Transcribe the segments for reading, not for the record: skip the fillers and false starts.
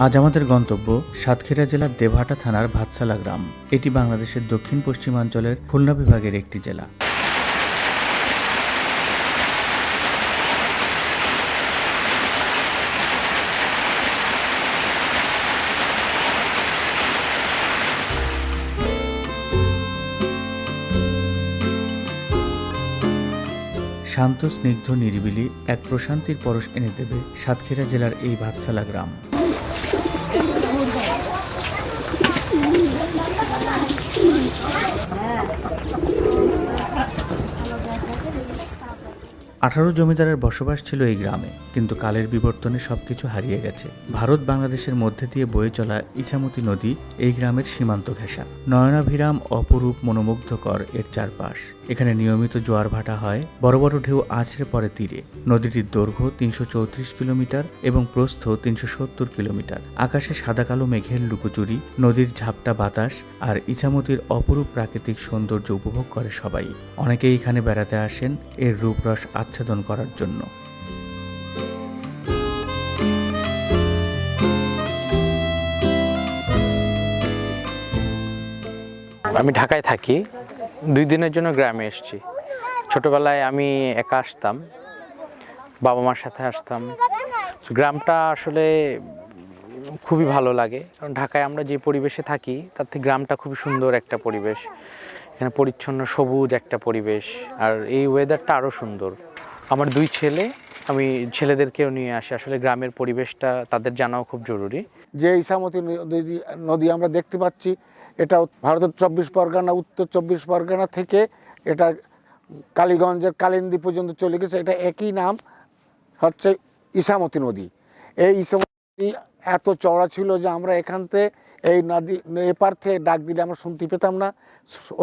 আজ আমাদের গন্তব্য সাতক্ষীরা জেলার দেবহাটা থানার ভাতসালা গ্রাম। এটি বাংলাদেশের দক্ষিণ পশ্চিমাঞ্চলের খুলনা বিভাগের একটি জেলা। শান্ত, স্নিগ্ধ, নিরিবিলি এক প্রশান্তির পরশ এনে দেবে সাতক্ষীরা জেলার এই ভাতসালা গ্রাম। 18 জমিদারের বসবাস ছিল এই গ্রামে, কিন্তু কালের বিবর্তনে সবকিছু হারিয়ে গেছে। ভারত বাংলাদেশের মধ্যে দিয়ে বয়ে চলা ইছামতি নদী এই গ্রামের সীমান্ত ঘেঁষা। নয়নাভিরাম, অপরূপ, মনোমুগ্ধকর এর চারপাশ। এখানে নিয়মিত জোয়ার ভাটা হয়, বড় বড় ঢেউ আছড়ে পড়ে তীরে। নদীটির দৈর্ঘ্য 334 কিলোমিটার এবং প্রস্থ 370 কিলোমিটার। আকাশে সাদা কালো মেঘের লুকোচুরি, নদীর ঝাপটা বাতাস আর ইছামতির অপরূপ প্রাকৃতিক সৌন্দর্য উপভোগ করে সবাই। অনেকেই এখানে বেড়াতে আসেন এর রূপরস আচ্ছাদন করার জন্য। আমি ঢাকায় থাকি, 2 দিনের জন্য গ্রামে এসেছি। ছোটবেলায় আমি একা আসতাম, বাবা মার সাথে আসতাম। গ্রামটা আসলে খুবই ভালো লাগে, কারণ ঢাকায় আমরা যে পরিবেশে থাকি তার থেকে গ্রামটা খুবই সুন্দর একটা পরিবেশ। এখানে পরিচ্ছন্ন সবুজ একটা পরিবেশ, আর এই ওয়েদারটা আরও সুন্দর। আমার 2 ছেলে, আমি ছেলেদেরকেও নিয়ে আসি। আসলে গ্রামের পরিবেশটা তাদের জানাও খুব জরুরি। যে ইছামতি নদী আমরা দেখতে পাচ্ছি, এটা ভারতের 24 পরগনা, উত্তর 24 পরগনা থেকে এটা কালীগঞ্জের কালিন্দী পর্যন্ত চলে গেছে। এটা একই নাম, হচ্ছে ইছামতি নদী। এই ইছামতি নদী এত চওড়া ছিল যে আমরা এখান থেকে এই নদী এপার থেকে ডাক দিলে আমরা শুনতে পেতাম না।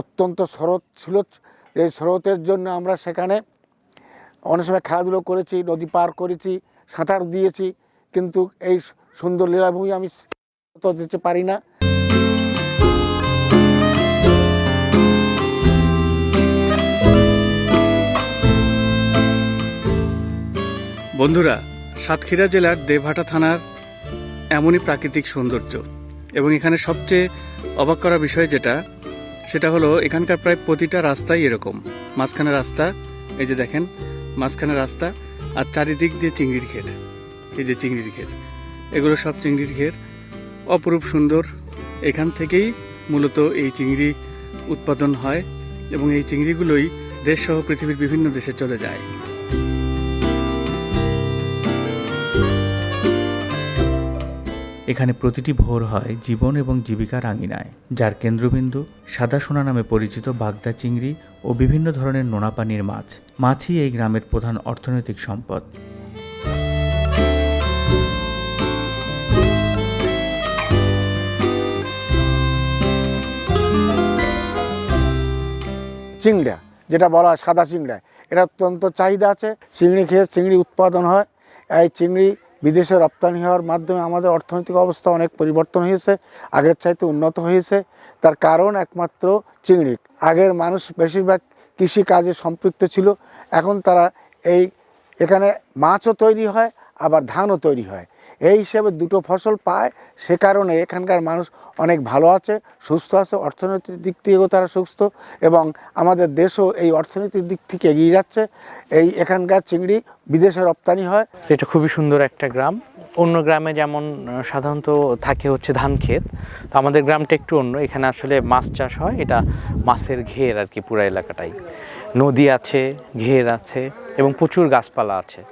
অত্যন্ত স্রোত ছিল, এই স্রোতের জন্য আমরা সেখানে অনেক সময় খেলাধুলো করেছি, নদী পার করেছি, সাঁতার দিয়েছি, কিন্তু এই সুন্দর লীলাভূমি আমি তো দিতে পারি না। বন্ধুরা, সাতক্ষীরা জেলার দেবহাটা থানার এমনই প্রাকৃতিক সৌন্দর্য, এবং এখানে সবচেয়ে অবাক করা বিষয় সেটা হলো এখানকার প্রায় প্রতিটা রাস্তাই এরকম। মাঝখানে রাস্তা, এই যে দেখেন মাঝখানে রাস্তা, আর চারিদিক দিয়ে চিংড়ির ঘের। এই যে চিংড়ির ঘের, এগুলো সব চিংড়ির ঘের, অপরূপ সুন্দর। এখান থেকেই মূলত এই চিংড়ি উৎপাদন হয়, এবং এই চিংড়িগুলোই দেশসহ পৃথিবীর বিভিন্ন দেশে চলে যায়। এখানে প্রতিটি ভোর হয় জীবন এবং জীবিকার আঙিনায়, যার কেন্দ্রবিন্দু সাদা সোনা নামে পরিচিত বাগদা চিংড়ি ও বিভিন্ন ধরনের নোনা পানির মাছ। মাছই এই গ্রামের প্রধান অর্থনৈতিক সম্পদ। চিংড়া, যেটা বলা হয় সাদা চিংড়া, এটা অত্যন্ত চাহিদা আছে। চিংড়ি খেয়ে চিংড়ি উৎপাদন হয়। এই চিংড়ি বিদেশে রপ্তানি হওয়ার মাধ্যমে আমাদের অর্থনৈতিক অবস্থা অনেক পরিবর্তন হয়েছে, আগের চাইতে উন্নত হয়েছে। তার কারণ একমাত্র চিংড়ি। আগের মানুষ বেশিরভাগ কৃষি কাজে সম্পৃক্ত ছিল, এখন তারা এখানে মাছও তৈরি হয়, আবার ধানও তৈরি হয়। এই হিসেবে দুটো ফসল পায়, সে কারণে এখানকার মানুষ অনেক ভালো আছে, সুস্থ আছে। অর্থনৈতিক দিক থেকেও তারা সুস্থ, এবং আমাদের দেশও এই অর্থনৈতিক দিক থেকে এগিয়ে যাচ্ছে। এখানকার চিংড়ি বিদেশে রপ্তানি হয়। এটা খুবই সুন্দর একটা গ্রাম। অন্য গ্রামে যেমন সাধারণত থাকে হচ্ছে ধান ক্ষেত, তো আমাদের গ্রামটা একটু অন্য। এখানে আসলে মাছ চাষ হয়, এটা মাছের ঘের আর কি, পুরো এলাকাটাই। নদী আছে, ঘের আছে, এবং প্রচুর গাছপালা আছে।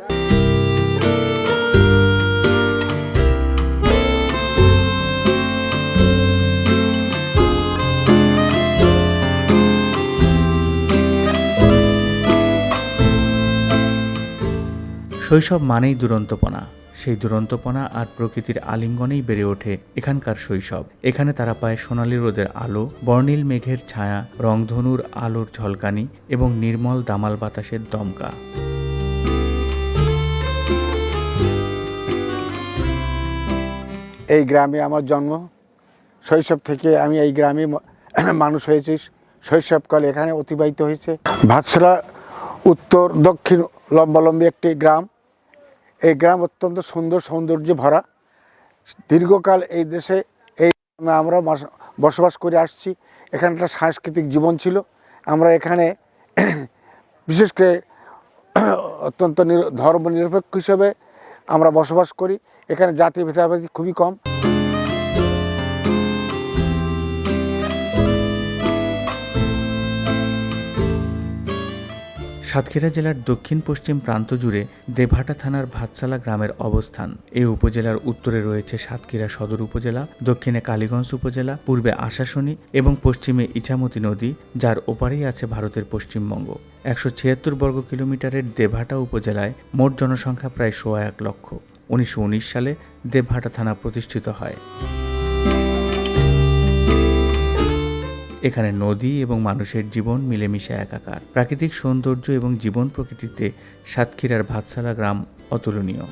শৈশব মানেই দুরন্তপনা। সেই দুরন্তপনা আর প্রকৃতির আলিঙ্গনেই বেড়ে ওঠে এখানকার শৈশব। এখানে তারা পায় সোনালি রোদের আলো, বর্ণিল মেঘের ছায়া, রংধনুর আলোর ঝলকানি এবং নির্মল দামাল বাতাসের দমকা। এই গ্রামে আমার জন্ম। শৈশব থেকে আমি এই গ্রামে মানুষ হয়েছি, শৈশবকাল এখানে অতিবাহিত হয়েছে। ভাতসালা উত্তর দক্ষিণ লম্বালম্বী একটি গ্রাম। এই গ্রাম অত্যন্ত সুন্দর সৌন্দর্যে ভরা। দীর্ঘকাল এই দেশে আমরা বসবাস করে আসছি। এখানে একটা সাংস্কৃতিক জীবন ছিল। আমরা এখানে বিশেষ করে অত্যন্ত ধর্ম নিরপেক্ষ হিসেবে আমরা বসবাস করি। এখানে জাতি ভেদাভেদ খুবই কম। সাতক্ষীরা জেলার দক্ষিণ পশ্চিম প্রান্ত জুড়ে দেভাটা থানার ভাতসালা গ্রামের অবস্থান। এই উপজেলার উত্তরে রয়েছে সাতক্ষীরা সদর উপজেলা, দক্ষিণে কালীগঞ্জ উপজেলা, পূর্বে আশাশুনি এবং পশ্চিমে ইছামতি নদী, যার ওপারেই আছে ভারতের পশ্চিমবঙ্গ। 176 বর্গ কিলোমিটারের দেভাটা উপজেলায় মোট জনসংখ্যা প্রায় 1.25 লক্ষ। 1919 সালে দেভাটা থানা প্রতিষ্ঠিত হয়। এখানে নদী এবং মানুষের জীবন মিলেমিশে একাকার। প্রাকৃতিক সৌন্দর্য এবং জীবন প্রকৃতিতে সাতক্ষীরার ভাতসালা গ্রাম অতুলনীয়।